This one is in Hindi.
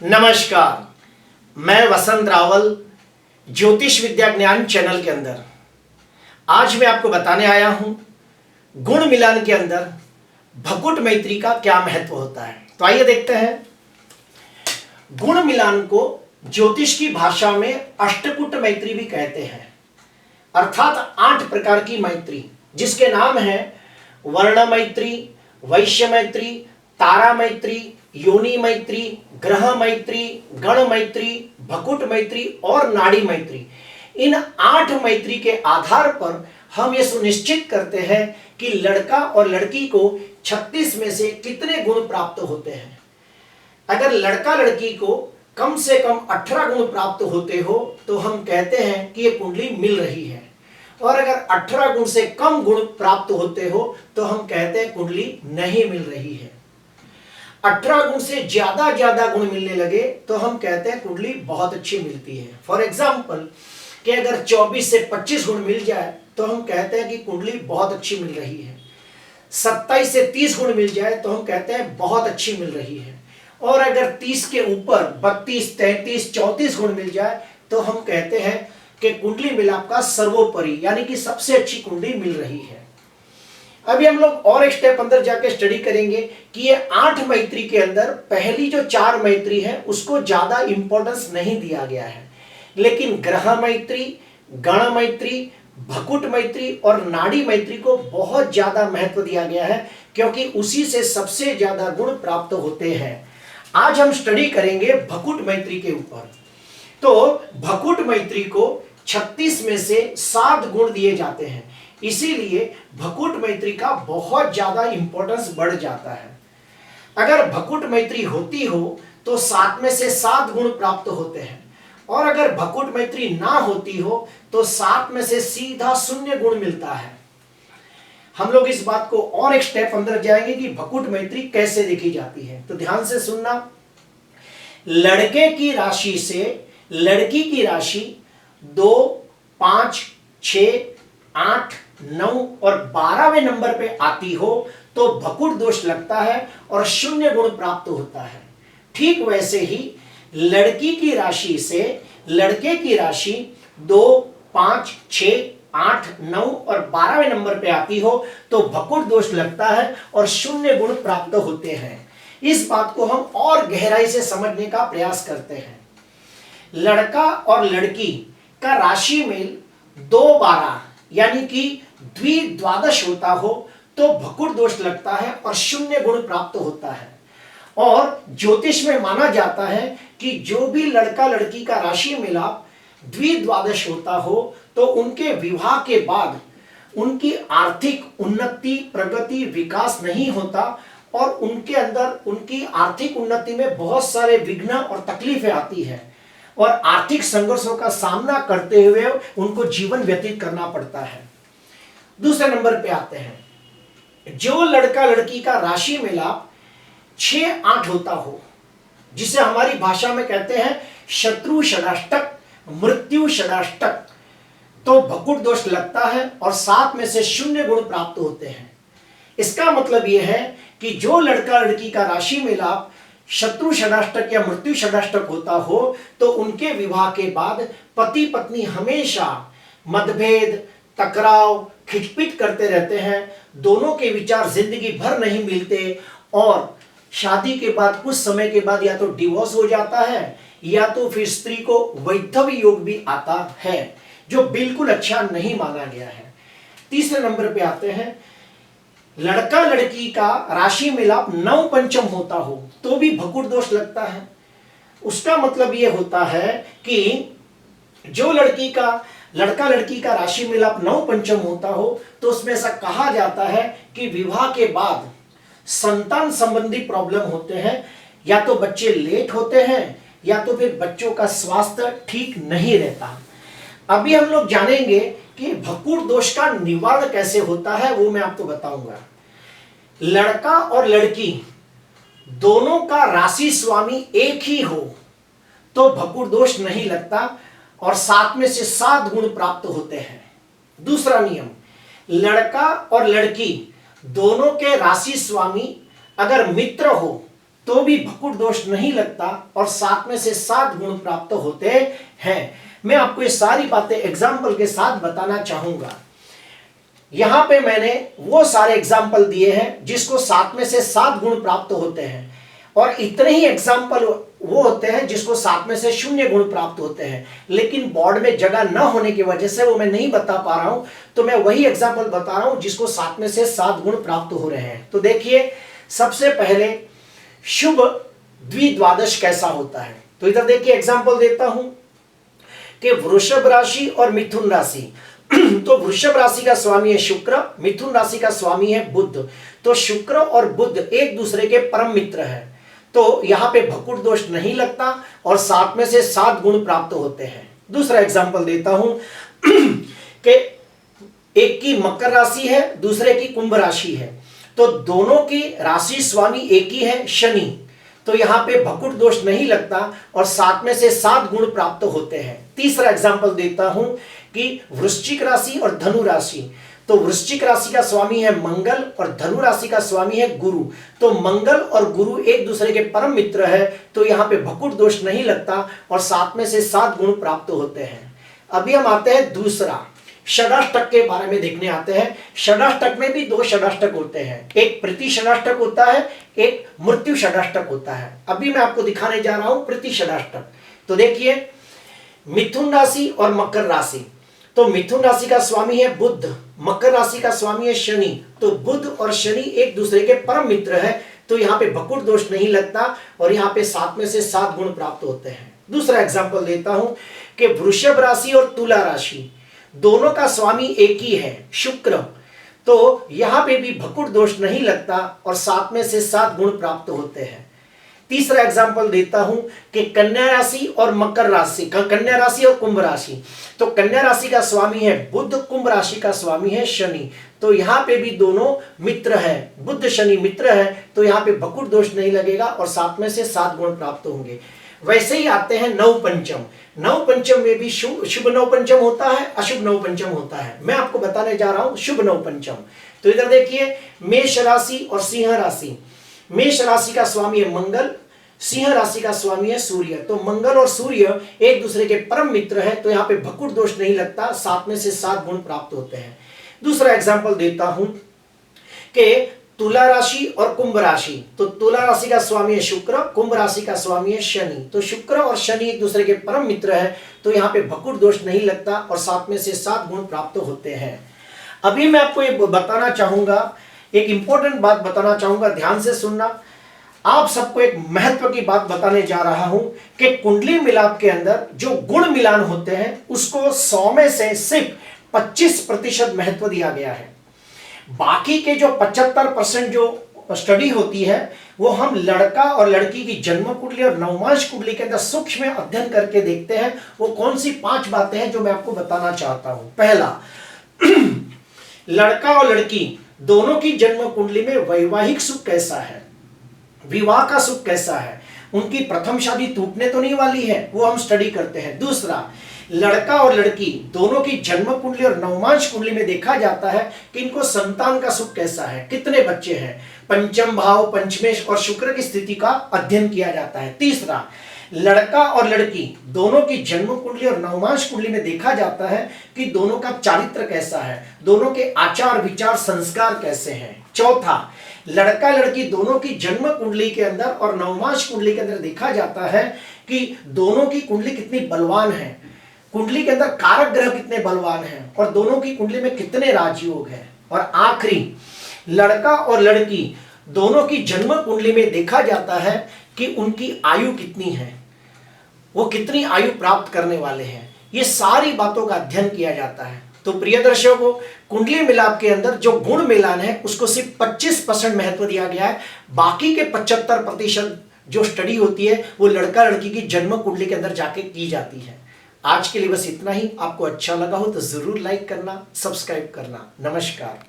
नमस्कार, मैं वसंत रावल ज्योतिष विद्या ज्ञान चैनल के अंदर आज मैं आपको बताने आया हूं गुण मिलान के अंदर भकुट मैत्री का क्या महत्व होता है। तो आइए देखते हैं। गुण मिलान को ज्योतिष की भाषा में अष्टकूट मैत्री भी कहते हैं, अर्थात 8 प्रकार की मैत्री, जिसके नाम है वर्ण मैत्री, वैश्य मैत्री, तारा मैत्री, योनि मैत्री, ग्रह मैत्री, गण मैत्री, भकुट मैत्री और नाड़ी मैत्री। इन 8 मैत्री के आधार पर हम ये सुनिश्चित करते हैं कि लड़का और लड़की को 36 में से कितने गुण प्राप्त होते हैं। अगर लड़का लड़की को कम से कम 18 गुण प्राप्त होते हो तो हम कहते हैं कि ये कुंडली मिल रही है, और अगर 18 गुण से कम गुण प्राप्त होते हो तो हम कहते हैं कुंडली नहीं मिल रही है। 18 गुण से ज्यादा गुण मिलने लगे तो हम कहते हैं कुंडली बहुत अच्छी मिलती है। फॉर एग्जाम्पल कि अगर 24 से 25 गुण मिल जाए तो हम कहते हैं कि कुंडली बहुत अच्छी मिल रही है। 27 से 30 गुण मिल जाए तो हम कहते हैं बहुत अच्छी मिल रही है। और अगर 30 के ऊपर 32, 33, 34 गुण मिल जाए तो हम कहते हैं कि कुंडली मिलाप का सर्वोपरि यानी कि सबसे अच्छी कुंडली मिल रही है। अभी हम लोग और एक स्टेप अंदर जाके स्टडी करेंगे कि ये 8 मैत्री के अंदर पहली जो 4 मैत्री है उसको ज्यादा इंपॉर्टेंस नहीं दिया गया है, लेकिन ग्रह मैत्री, गण मैत्री, भकुट मैत्री और नाड़ी मैत्री को बहुत ज्यादा महत्व दिया गया है, क्योंकि उसी से सबसे ज्यादा गुण प्राप्त होते हैं। आज हम स्टडी करेंगे भकुट मैत्री के ऊपर। तो भकुट मैत्री को 36 में से 7 गुण दिए जाते हैं, इसीलिए भकुट मैत्री का बहुत ज्यादा इंपॉर्टेंस बढ़ जाता है। अगर भकुट मैत्री होती हो तो 7 में से 7 गुण प्राप्त होते हैं, और अगर भकुट मैत्री ना होती हो तो 7 में से सीधा 0 गुण मिलता है। हम लोग इस बात को और एक स्टेप अंदर जाएंगे कि भकुट मैत्री कैसे देखी जाती है। तो ध्यान से सुनना। लड़के की राशि से लड़की की राशि 2, 5, 6, 8, 9 और 12वें नंबर पे आती हो तो भकुट दोष लगता है और 0 गुण प्राप्त होता है। ठीक वैसे ही लड़की की राशि से लड़के की राशि 2, 5, 6, 8, 9 और 12वें नंबर पे आती हो तो भकुट दोष लगता है और 0 गुण प्राप्त होते हैं। इस बात को हम और गहराई से समझने का प्रयास करते हैं। लड़का और लड़की का राशि मेल 2, 12 यानी कि द्विद्वादश होता हो तो भकुट दोष लगता है और 0 गुण प्राप्त होता है। और ज्योतिष में माना जाता है कि जो भी लड़का लड़की का राशि मिलाप द्विद्वादश होता हो तो उनके विवाह के बाद उनकी आर्थिक उन्नति, प्रगति, विकास नहीं होता, और उनके अंदर उनकी आर्थिक उन्नति में बहुत सारे विघ्न और तकलीफें आती है, और आर्थिक संघर्षों का सामना करते हुए उनको जीवन व्यतीत करना पड़ता है। दूसरे नंबर पे आते हैं जो लड़का लड़की का राशि मिलाप 6, 8 होता हो, जिसे हमारी भाषा में कहते हैं शत्रु षडाष्टक, मृत्यु षडाष्टक, तो भकुट दोष लगता है और 7 में से 0 गुण प्राप्त होते हैं। इसका मतलब यह है कि जो लड़का लड़की का राशि मिलाप शत्रु षडाष्टक या मृत्यु षडाष्टक होता हो तो उनके विवाह के बाद पति पत्नी हमेशा मतभेद, टकराव, खिटपिट करते रहते हैं। दोनों के विचार जिंदगी भर नहीं मिलते, और शादी के बाद कुछ समय के बाद या तो डिवोर्स हो जाता है या तो फिर स्त्री को वैधव्य योग भी आता है, जो बिल्कुल अच्छा नहीं माना गया है। तीसरे नंबर पे आते हैं लड़का लड़की का राशि मिलाप 9 पंचम होता हो तो भी भकुट दोष लगता है। उसका मतलब यह होता है कि जो लड़का लड़की का राशि मिलाप 9 पंचम होता हो तो उसमें ऐसा कहा जाता है कि विवाह के बाद संतान संबंधी प्रॉब्लम होते हैं, या तो बच्चे लेट होते हैं या तो फिर बच्चों का स्वास्थ्य ठीक नहीं रहता। अभी हम लोग जानेंगे कि भकुट दोष का निवारण कैसे होता है, वो मैं आपको बताऊंगा। लड़का और लड़की दोनों का राशि स्वामी एक ही हो तो भकुट दोष नहीं लगता और 7 में से 7 गुण प्राप्त होते हैं। दूसरा नियम, लड़का और लड़की दोनों के राशि स्वामी अगर मित्र हो तो भी भकुट दोष नहीं लगता और 7 में से 7 गुण प्राप्त होते हैं। मैं आपको ये सारी बातें एग्जाम्पल के साथ बताना चाहूंगा। यहां पे मैंने वो सारे एग्जाम्पल दिए हैं जिसको 7 में से 7 गुण प्राप्त होते हैं, और इतने ही एग्जाम्पल वो होते हैं जिसको 7 में से 0 गुण प्राप्त होते हैं, लेकिन बोर्ड में जगह न होने की वजह से वो मैं नहीं बता पा रहा हूं, तो मैं वही एग्जाम्पल बता रहा हूं जिसको 7 में से 7 गुण प्राप्त हो रहे हैं। तो देखिए, सबसे पहले शुभ द्विद्वादश कैसा होता है। तो इधर देखिए एग्जाम्पल देता हूं कि वृषभ राशि और मिथुन राशि। तो वृषभ राशि का स्वामी है शुक्र, मिथुन राशि का स्वामी है बुध। तो शुक्र और बुध एक दूसरे के परम मित्र है, तो यहां पे भकुट दोष नहीं लगता और 7 में से 7 गुण प्राप्त होते हैं। दूसरा एग्जांपल देता हूं कि एक की मकर राशि है, दूसरे की कुंभ राशि है, तो दोनों की राशि स्वामी एक ही है शनि, तो यहां पे भकुट दोष नहीं लगता और 7 में से 7 गुण प्राप्त होते हैं। तीसरा एग्जांपल देता हूं कि वृश्चिक राशि और धनु राशि। तो वृश्चिक राशि का स्वामी है मंगल और धनु राशि का स्वामी है गुरु, तो मंगल और गुरु एक दूसरे के परम मित्र है, तो यहां पे भकुट दोष नहीं लगता और 7 में से 7 गुण प्राप्त होते हैं। अभी हम आते हैं दूसरा षडाष्टक के बारे में देखने आते हैं। षडाष्टक में भी 2 षडाष्टक होते हैं, एक प्रति षडाष्टक होता है, एक मृत्यु षडाष्टक होता है। अभी मैं आपको दिखाने जा रहा हूं प्रति षडाष्टक। तो देखिए, मिथुन राशि और मकर राशि। तो मिथुन राशि का स्वामी है बुध, मकर राशि का स्वामी है शनि, तो बुध और शनि एक दूसरे के परम मित्र है, तो यहाँ पे भकुट दोष नहीं लगता और यहाँ पे 7 में से 7 गुण प्राप्त होते हैं। दूसरा एग्जाम्पल देता हूं कि वृषभ राशि और तुला राशि, दोनों का स्वामी एक ही है शुक्र, तो यहां पे भी भकुट दोष नहीं लगता और 7 में से 7 गुण प्राप्त होते हैं। तीसरा एग्जांपल देता हूं कि कन्या राशि और मकर राशि, कन्या राशि और कुंभ राशि। तो कन्या राशि का स्वामी है बुध, कुंभ राशि का स्वामी है शनि, तो यहां पे भी दोनों मित्र है, बुध शनि मित्र है, तो यहां पे भकुट दोष नहीं लगेगा और 7 में से 7 गुण प्राप्त होंगे। वैसे ही आते हैं नव पंचम। नव पंचम में भी शुभ नव पंचम होता है, अशुभ नव पंचम होता है। मैं आपको बताने जा रहा हूं शुभ नव पंचम। तो इधर देखिए, मेष राशि और सिंह राशि। मेष राशि का स्वामी है मंगल, सिंह राशि का स्वामी है सूर्य, तो मंगल और सूर्य एक दूसरे के परम मित्र है, तो यहाँ पे भकुट दोष नहीं लगता, 7 में से 7 गुण प्राप्त होते हैं। दूसरा एग्जाम्पल देता हूं कि तुला राशि और कुंभ राशि। तो तुला राशि का स्वामी है शुक्र, कुंभ राशि का स्वामी है शनि, तो शुक्र और शनि एक दूसरे के परम मित्र है, तो यहाँ पे भकुट दोष नहीं लगता और 7 में से 7 गुण प्राप्त होते हैं। अभी मैं आपको ये बताना चाहूंगा, एक इंपॉर्टेंट बात बताना चाहूंगा, ध्यान से सुनना। आप सबको एक महत्व की बात बताने जा रहा हूं कि कुंडली मिलाप के अंदर जो गुण मिलान होते हैं उसको 100 में से सिर्फ 25% महत्व दिया गया है। बाकी के जो 75% जो स्टडी होती है वो हम लड़का और लड़की की जन्म कुंडली और नवमांश कुंडली के अंदर सूक्ष्म अध्ययन करके देखते हैं। वो कौन सी 5 बातें हैं जो मैं आपको बताना चाहता हूं। पहला, लड़का और लड़की दोनों की जन्म कुंडली में वैवाहिक सुख कैसा है, विवाह का सुख कैसा है, उनकी प्रथम शादी टूटने तो नहीं वाली है, वो हम स्टडी करते हैं। दूसरा, लड़का और लड़की दोनों की जन्म कुंडली और नवमांश कुंडली में देखा जाता है कि इनको संतान का सुख कैसा है, कितने बच्चे हैं, पंचम भाव, पंचमेश और शुक्र की स्थिति का अध्ययन किया जाता है। तीसरा, लड़का और लड़की दोनों की जन्म कुंडली और नवमांश कुंडली में देखा जाता है कि दोनों का चारित्र कैसा है, दोनों के आचार विचार संस्कार कैसे हैं। चौथा, लड़का लड़की दोनों की जन्म कुंडली के अंदर और नवमांश कुंडली के अंदर देखा जाता है कि दोनों की कुंडली कितनी बलवान है, कुंडली के अंदर कारक ग्रह कितने बलवान हैं और दोनों की कुंडली में कितने राजयोग हैं। और आखिरी, लड़का और लड़की दोनों की जन्म कुंडली में देखा जाता है कि उनकी आयु कितनी है, वो कितनी आयु प्राप्त करने वाले हैं। ये सारी बातों का अध्ययन किया जाता है। तो प्रिय दर्शकों, कुंडली मिलाप के अंदर जो गुण मिलान है उसको सिर्फ 25% महत्व दिया गया है। बाकी के 75% जो स्टडी होती है वो लड़का लड़की की जन्म कुंडली के अंदर जाके की जाती है। आज के लिए बस इतना ही। आपको अच्छा लगा हो तो जरूर लाइक करना, सब्सक्राइब करना। नमस्कार।